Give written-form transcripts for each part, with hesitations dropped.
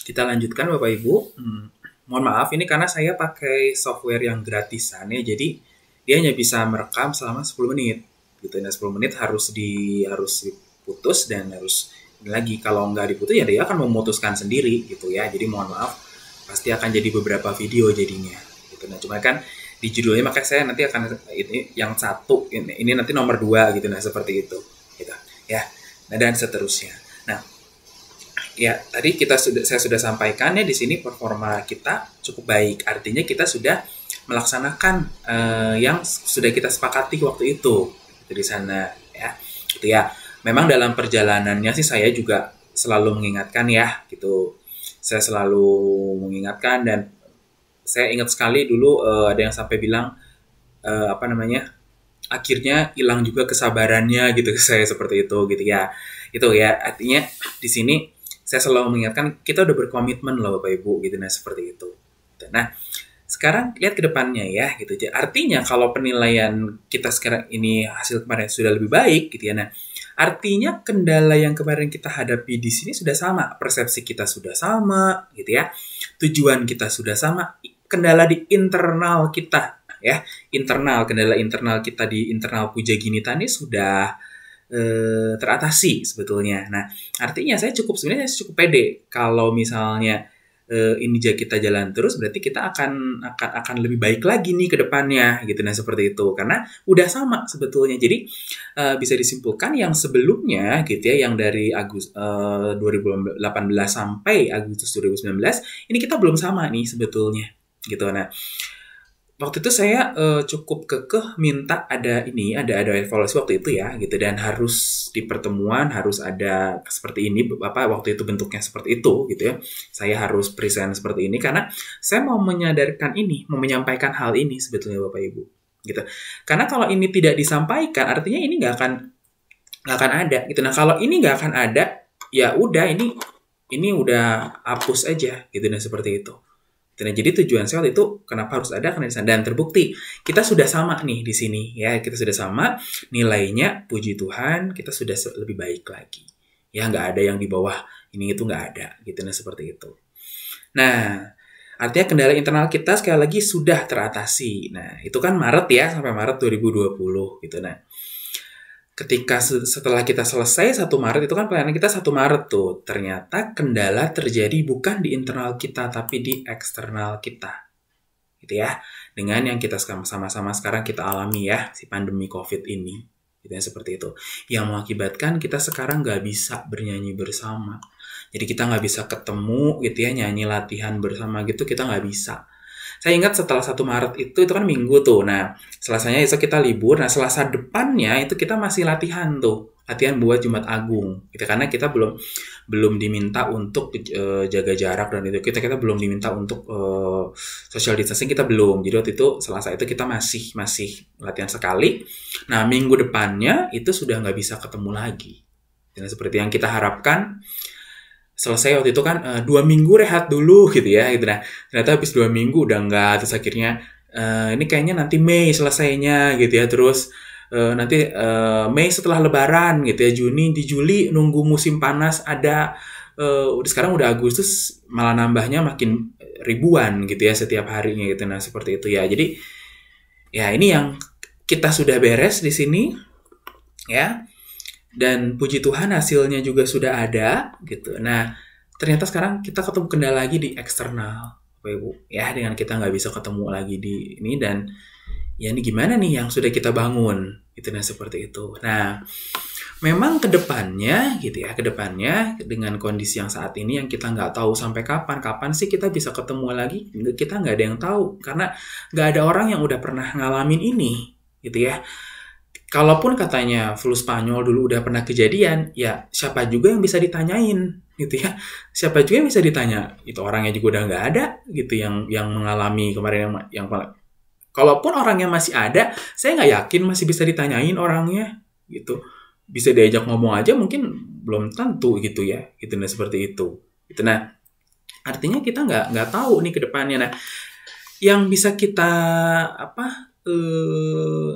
Kita lanjutkan Bapak Ibu. Mohon maaf ini karena saya pakai software yang gratisan ya. Jadi dia hanya bisa merekam selama 10 menit. Gitu. Nah, 10 menit harus diputus dan harus ini lagi, kalau nggak diputus ya dia akan memutuskan sendiri gitu ya. Jadi mohon maaf, pasti akan jadi beberapa video jadinya. Gitu. Nah, cuma kan di judulnya makanya saya nanti akan ini yang satu ini nanti nomor 2 gitu, nah seperti itu gitu ya. Nah, dan seterusnya. Nah, ya tadi saya sudah sampaikan ya, di sini performa kita cukup baik, artinya kita sudah melaksanakan yang sudah kita sepakati waktu itu di sana ya. Gitu ya. Memang dalam perjalanannya sih saya juga selalu mengingatkan ya gitu. Saya selalu mengingatkan, dan saya ingat sekali dulu ada yang sampai bilang apa namanya, akhirnya hilang juga kesabarannya gitu saya seperti itu gitu ya. Itu ya, artinya di sini saya selalu mengingatkan kita udah berkomitmen loh Bapak Ibu gitu, nah seperti itu. Nah, sekarang lihat ke depannya ya gitu. Artinya kalau penilaian kita sekarang ini hasil kemarin sudah lebih baik gitu ya. Nah, artinya kendala yang kemarin kita hadapi di sini sudah sama, persepsi kita sudah sama gitu ya. Tujuan kita sudah sama, kendala di internal kita ya. Kendala internal kita di internal Puja Ginita ini sudah teratasi sebetulnya. Nah, artinya sebenarnya saya cukup pede kalau misalnya ini kita jalan terus, berarti kita akan lebih baik lagi nih ke depannya gitu. Nah, seperti itu. Karena udah sama sebetulnya. Jadi bisa disimpulkan yang sebelumnya gitu ya, yang dari 2018 sampai Agustus 2019 ini kita belum sama nih sebetulnya gitu. Nah, waktu itu saya cukup kekeh minta ada evaluasi waktu itu ya gitu, dan harus di pertemuan harus ada seperti ini, waktu itu bentuknya seperti itu gitu ya. Saya harus present seperti ini karena saya mau menyampaikan hal ini sebetulnya Bapak Ibu gitu. Karena kalau ini tidak disampaikan, artinya ini nggak akan ada gitu. Nah, kalau ini nggak akan ada, ya udah ini udah hapus aja gitu. Nah, seperti itu. Nah, jadi tujuan saya waktu itu kenapa harus ada, karena dan terbukti kita sudah sama nih di sini ya, kita sudah sama nilainya, puji Tuhan kita sudah lebih baik lagi ya, nggak ada yang di bawah ini itu, nggak ada gitu. Nah, seperti itu. Nah, artinya kendala internal kita sekali lagi sudah teratasi. Nah, itu kan Maret ya, sampai Maret 2020 gitu. Nah, ketika setelah kita selesai 1 Maret, itu kan pelayanan kita 1 Maret tuh, ternyata kendala terjadi bukan di internal kita, tapi di eksternal kita. Gitu ya. Dengan yang kita sama-sama sekarang kita alami ya, si pandemi COVID ini. Gitu ya, seperti itu. Yang mengakibatkan kita sekarang nggak bisa bernyanyi bersama. Jadi kita nggak bisa ketemu gitu ya, nyanyi latihan bersama gitu, kita nggak bisa. Saya ingat setelah 1 Maret itu kan Minggu tuh. Nah, Selasanya itu kita libur. Nah, Selasa depannya itu kita masih latihan tuh. Latihan buat Jumat Agung. Gitu, karena kita belum diminta untuk jaga jarak, dan itu kita belum diminta untuk social distancing, kita belum. Jadi waktu itu Selasa itu kita masih latihan sekali. Nah, minggu depannya itu sudah nggak bisa ketemu lagi. Dan seperti yang kita harapkan, selesai waktu itu kan 2 minggu rehat dulu gitu ya gitu. Nah, ternyata habis 2 minggu udah enggak, terus akhirnya ini kayaknya nanti Mei selesainya gitu ya, terus nanti Mei setelah Lebaran gitu ya, di Juli nunggu musim panas ada, sekarang udah Agustus malah nambahnya makin ribuan gitu ya setiap harinya gitu. Nah, seperti itu ya. Jadi ya ini yang kita sudah beres di sini ya. Dan puji Tuhan hasilnya juga sudah ada gitu. Nah, ternyata sekarang kita ketemu kendala lagi di eksternal, Bapak Ibu. Ya, dengan kita nggak bisa ketemu lagi di ini, dan ya ini gimana nih yang sudah kita bangun gitu. Nah, seperti itu. Nah, memang kedepannya gitu ya, kedepannya dengan kondisi yang saat ini yang kita nggak tahu sampai kapan sih kita bisa ketemu lagi, kita nggak ada yang tahu, karena nggak ada orang yang udah pernah ngalamin ini gitu ya. Kalaupun katanya flu Spanyol dulu udah pernah kejadian, ya siapa juga yang bisa ditanyain gitu ya. Siapa juga yang bisa ditanya. Itu orangnya juga udah nggak ada gitu yang mengalami kemarin yang kalaupun orangnya masih ada, saya nggak yakin masih bisa ditanyain orangnya gitu. Bisa diajak ngomong aja mungkin belum tentu gitu ya. Gitu, nah seperti itu. Gitu. Nah, artinya kita nggak tahu nih ke depannya. Nah, yang bisa kita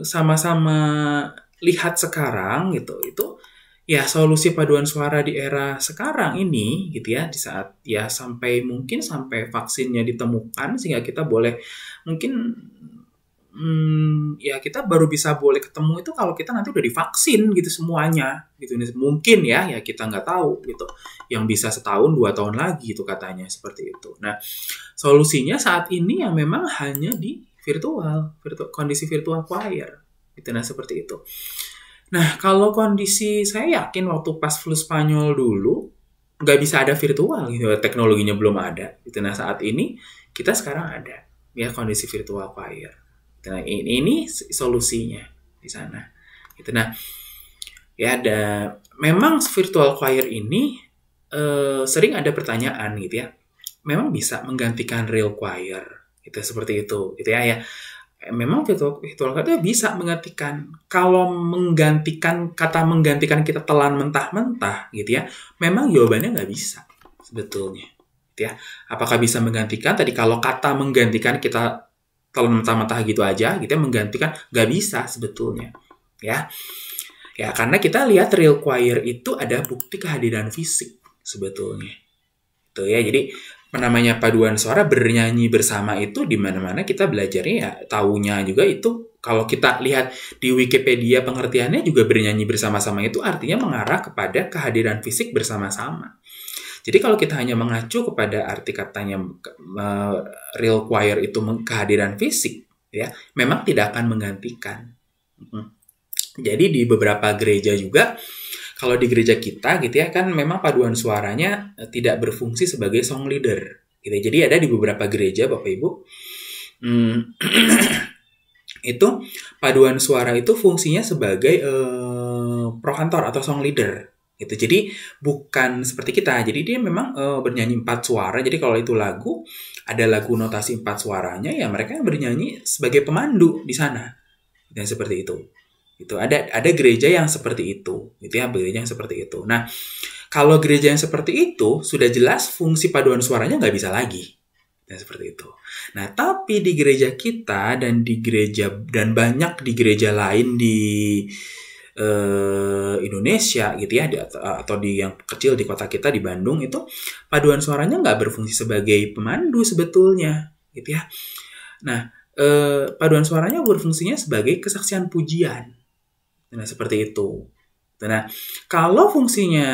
sama-sama lihat sekarang gitu, itu ya solusi paduan suara di era sekarang ini gitu ya, di saat ya mungkin sampai vaksinnya ditemukan sehingga kita boleh mungkin ya kita baru bisa boleh ketemu itu kalau kita nanti udah divaksin gitu semuanya gitu. Mungkin ya kita nggak tahu gitu, yang bisa setahun 2 tahun lagi itu katanya seperti itu. Nah, solusinya saat ini ya memang hanya di virtual kondisi virtual choir gitu. Nah, seperti itu. Nah, kalau kondisi saya yakin waktu pas flu Spanyol dulu nggak bisa ada virtual gitu, teknologinya belum ada gitu. Nah, saat ini kita sekarang ada ya kondisi virtual choir. Nah, ini solusinya di sana. Gitu. Nah, ya memang virtual choir ini sering ada pertanyaan gitu ya. Memang bisa menggantikan real choir gitu, seperti itu gitu ya. Memang virtual choir itu bisa menggantikan. Kalau kata menggantikan kita telan mentah-mentah gitu ya, memang jawabannya nggak bisa sebetulnya gitu ya. Apakah bisa menggantikan? Tadi kalau kata menggantikan kita telan mentah-mentah gitu aja gitu ya, menggantikan nggak bisa sebetulnya ya karena kita lihat real choir itu ada bukti kehadiran fisik sebetulnya tuh ya. Jadi namanya paduan suara bernyanyi bersama itu di mana-mana kita belajarnya ya, taunya juga itu kalau kita lihat di Wikipedia pengertiannya juga bernyanyi bersama-sama itu artinya mengarah kepada kehadiran fisik bersama-sama. Jadi kalau kita hanya mengacu kepada arti katanya real choir itu kehadiran fisik, ya memang tidak akan menggantikan. Jadi di beberapa gereja juga, kalau di gereja kita gitu ya kan memang paduan suaranya tidak berfungsi sebagai song leader. Gitu. Jadi ada di beberapa gereja Bapak Ibu, itu paduan suara itu fungsinya sebagai prokantor atau song leader. Gitu. Jadi bukan seperti kita. Jadi dia memang bernyanyi 4 suara. Jadi kalau itu lagu, ada lagu notasi 4 suaranya, ya mereka bernyanyi sebagai pemandu di sana. Dan seperti itu. Itu ada gereja yang seperti itu. Gitu ya, gereja yang seperti itu. Nah, kalau gereja yang seperti itu sudah jelas fungsi paduan suaranya nggak bisa lagi. Dan seperti itu. Nah, tapi di gereja kita dan banyak di gereja lain di Indonesia gitu ya, atau di yang kecil di kota kita di Bandung itu paduan suaranya nggak berfungsi sebagai pemandu sebetulnya gitu ya. Nah, paduan suaranya berfungsinya sebagai kesaksian pujian. Nah, seperti itu. Nah, kalau fungsinya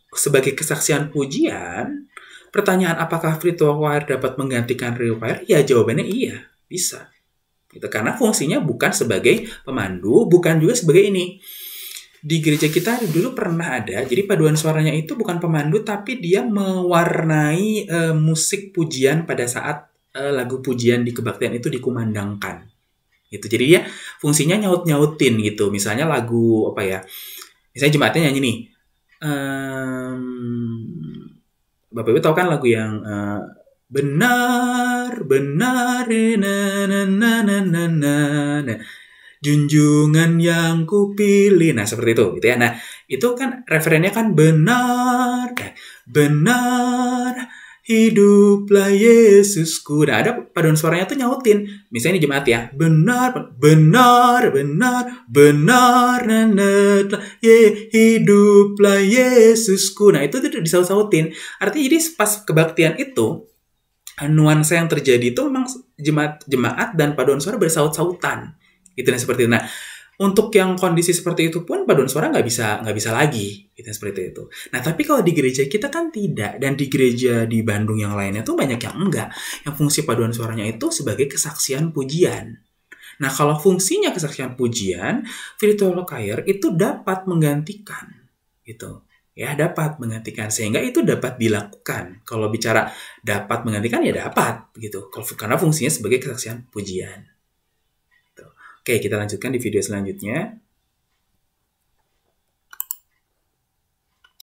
sebagai kesaksian pujian, pertanyaan apakah virtual choir dapat menggantikan real choir? Ya, jawabannya iya, bisa. Gitu. Karena fungsinya bukan sebagai pemandu, bukan juga sebagai ini. Di gereja kita dulu pernah ada, jadi paduan suaranya itu bukan pemandu, tapi dia mewarnai musik pujian pada saat lagu pujian di kebaktian itu dikumandangkan. Gitu. Jadi dia fungsinya nyaut-nyautin gitu. Misalnya lagu apa ya? Misalnya jemaatnya nyanyi nih. Bapak Ibu tahu kan lagu yang benar na junjungan yang kupilih. Nah, seperti itu gitu ya. Nah, itu kan referennya kan benar hiduplah Yesusku. Nah, ada paduan suaranya tuh nyautin. Misalnya ini jemaat ya. Benar, hiduplah Yesusku. Nah, itu tuh disaut-sautin. Artinya jadi pas kebaktian itu, nuansa yang terjadi itu memang jemaat dan paduan suara bersaut-sautan. Gitu, nah seperti itu. Nah, untuk yang kondisi seperti itu pun paduan suara nggak bisa lagi, gitu seperti itu. Nah, tapi kalau di gereja kita kan tidak, dan di gereja di Bandung yang lainnya tuh banyak yang enggak. Yang fungsi paduan suaranya itu sebagai kesaksian pujian. Nah, kalau fungsinya kesaksian pujian, virtual choir itu dapat menggantikan, gitu. Ya, dapat menggantikan, sehingga itu dapat dilakukan. Kalau bicara dapat menggantikan ya dapat, gitu. Karena fungsinya sebagai kesaksian pujian. Oke, kita lanjutkan di video selanjutnya.